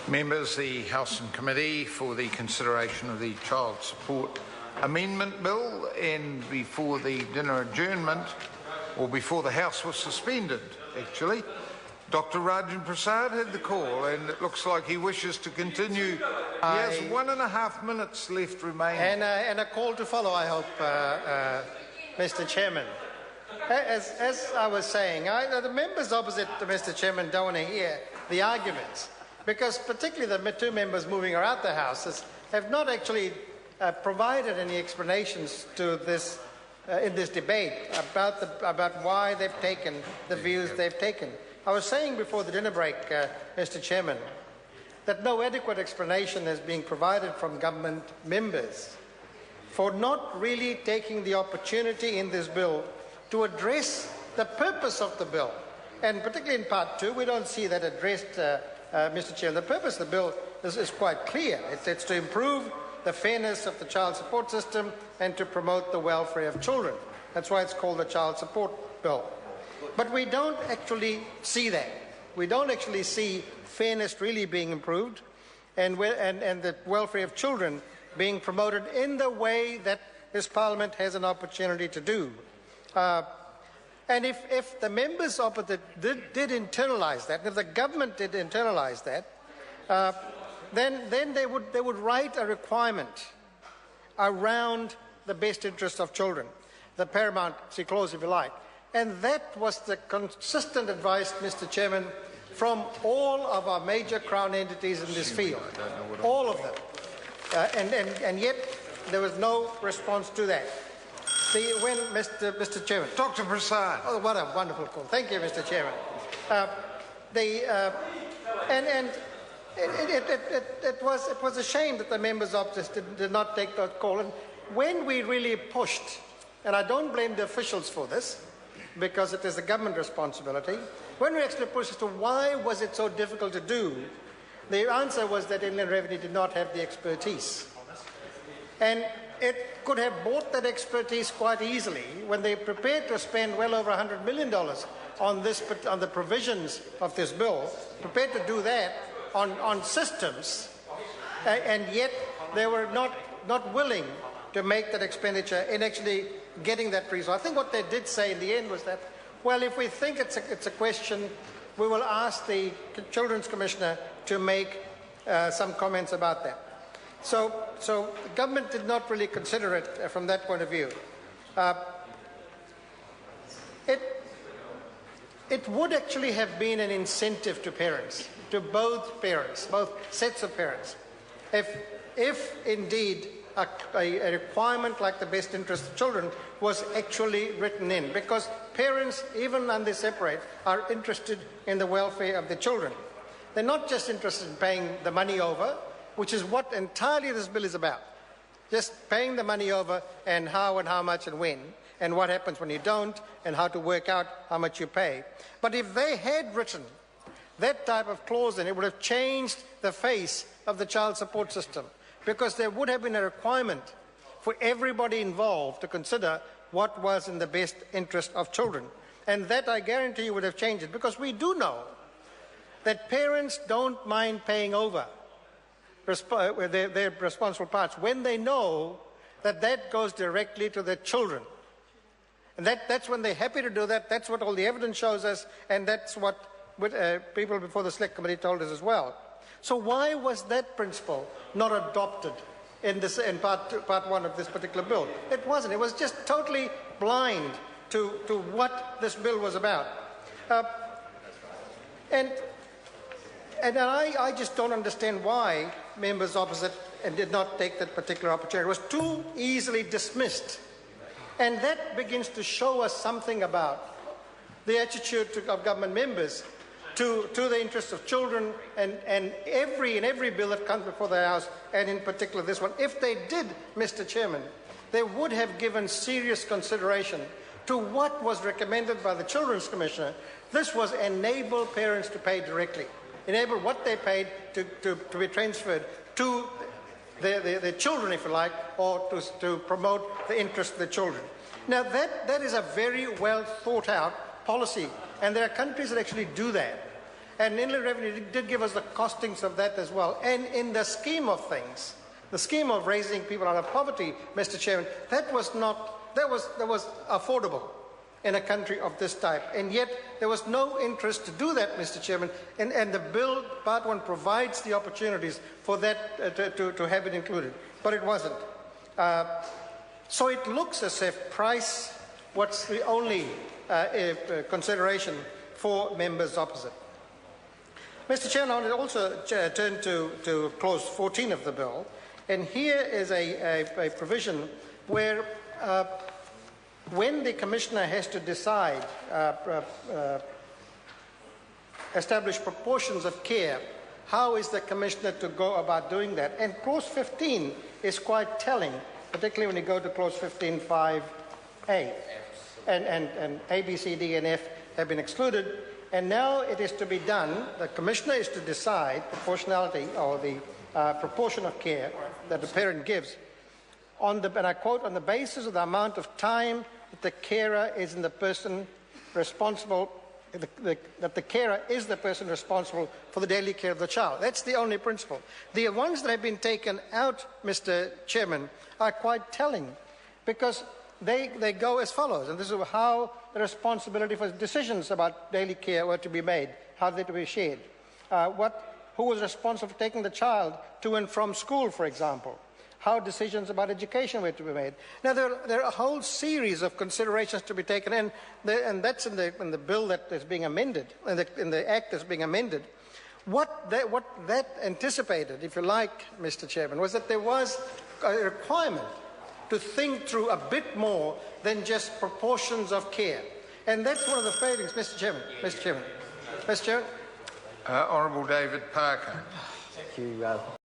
Members, the House and Committee for the consideration of the Child Support Amendment Bill, and before the dinner adjournment, or before the House was suspended, actually, Dr. Rajan Prasad had the call, and it looks like he wishes to continue. He has 1.5 minutes left remaining. And a call to follow, I hope, Mr. Chairman. As I was saying, the members opposite to Mr. Chairman don't want to hear the arguments, because particularly the two members moving around the House have not actually provided any explanations to this in this debate about why they've taken the views they've taken. I was saying before the dinner break, Mr. Chairman, that no adequate explanation is being provided from government members for not really taking the opportunity in this bill to address the purpose of the bill. And particularly in Part 2, we don't see that addressed, Mr. Chairman. The purpose of the bill is quite clear. It's to improve the fairness of the child support system and to promote the welfare of children. That's why it's called the Child Support Bill. But we don't actually see that. We don't actually see fairness really being improved and the welfare of children being promoted in the way that this Parliament has an opportunity to do. And if the members opposite did internalise that, if the government did internalise that, then they would write a requirement around the best interest of children, the paramount clause, if you like. And that was the consistent advice, Mr. Chairman, from all of our major Crown entities in this field, all of them. And yet there was no response to that. When Mr. Chairman, Dr. Prasad. Oh, what a wonderful call! Thank you, Mr. Chairman. It was a shame that the members of this did not take that call. And when we really pushed, and I don't blame the officials for this, because it is a government responsibility, when we actually pushed as to why was it so difficult to do, the answer was that Inland Revenue did not have the expertise. And it could have bought that expertise quite easily when they prepared to spend well over $100 million on the provisions of this bill, prepared to do that on systems, and yet they were not willing to make that expenditure in actually getting that result. I think what they did say in the end was that, well, if we think it's a question, we will ask the Children's Commissioner to make some comments about that. So the government did not really consider it from that point of view. It would actually have been an incentive to parents, to both sets of parents, if indeed a requirement like the best interest of children was actually written in, because parents, even when they separate, are interested in the welfare of the children. They're not just interested in paying the money over, which is what entirely this bill is about. Just paying the money over and how much and when, and what happens when you don't, and how to work out how much you pay. But if they had written that type of clause in, it would have changed the face of the child support system, because there would have been a requirement for everybody involved to consider what was in the best interest of children. And that, I guarantee you, would have changed it, because we do know that parents don't mind paying over their responsible parts when they know that that goes directly to their children. And that's when they're happy to do that. That's what all the evidence shows us, and that's what people before the Select Committee told us as well. So why was that principle not adopted in part 1 of this particular bill? It wasn't. It was just totally blind to what this bill was about. And I just don't understand why members opposite did not take that particular opportunity. It was too easily dismissed. And that begins to show us something about the attitude of government members to the interests of children, and every bill that comes before the House, and in particular this one. If they did, Mr. Chairman, they would have given serious consideration to what was recommended by the Children's Commissioner. This was enable parents to pay directly, enable what they paid to be transferred to their children, if you like, or to promote the interest of the children. Now, that is a very well thought out policy, and there are countries that actually do that. And Inland Revenue did give us the costings of that as well. And in the scheme of things, the scheme of raising people out of poverty, Mr. Chairman, that was affordable in a country of this type. And yet there was no interest to do that, Mr. Chairman. And the bill, Part 1, provides the opportunities for that to have it included. But it wasn't. So it looks as if price was the only consideration for members opposite. Mr. Chairman, I want to also turn to clause 14 of the bill. And here is a provision where when the Commissioner has to decide, establish proportions of care, how is the Commissioner to go about doing that? And clause 15 is quite telling, particularly when you go to clause 15(5)(a). And A, B, C, D, and F have been excluded. And now it is to be done, the Commissioner is to decide proportionality or the proportion of care that the parent gives, and I quote, on the basis of the amount of time that the carer is in the person responsible, that the carer is the person responsible for the daily care of the child. That's the only principle. The ones that have been taken out, Mr. Chairman, are quite telling, because they go as follows, and this is how the responsibility for decisions about daily care were to be made, how they to be shared. Who was responsible for taking the child to and from school, for example? How decisions about education were to be made. Now, there are a whole series of considerations to be taken, and that's in the bill that is being amended, in the act that's being amended. What that anticipated, if you like, Mr. Chairman, was that there was a requirement to think through a bit more than just proportions of care. And that's one of the failings, Mr. Chairman. Mr. Chairman. Mr. Chairman. Honourable David Parker. Thank you.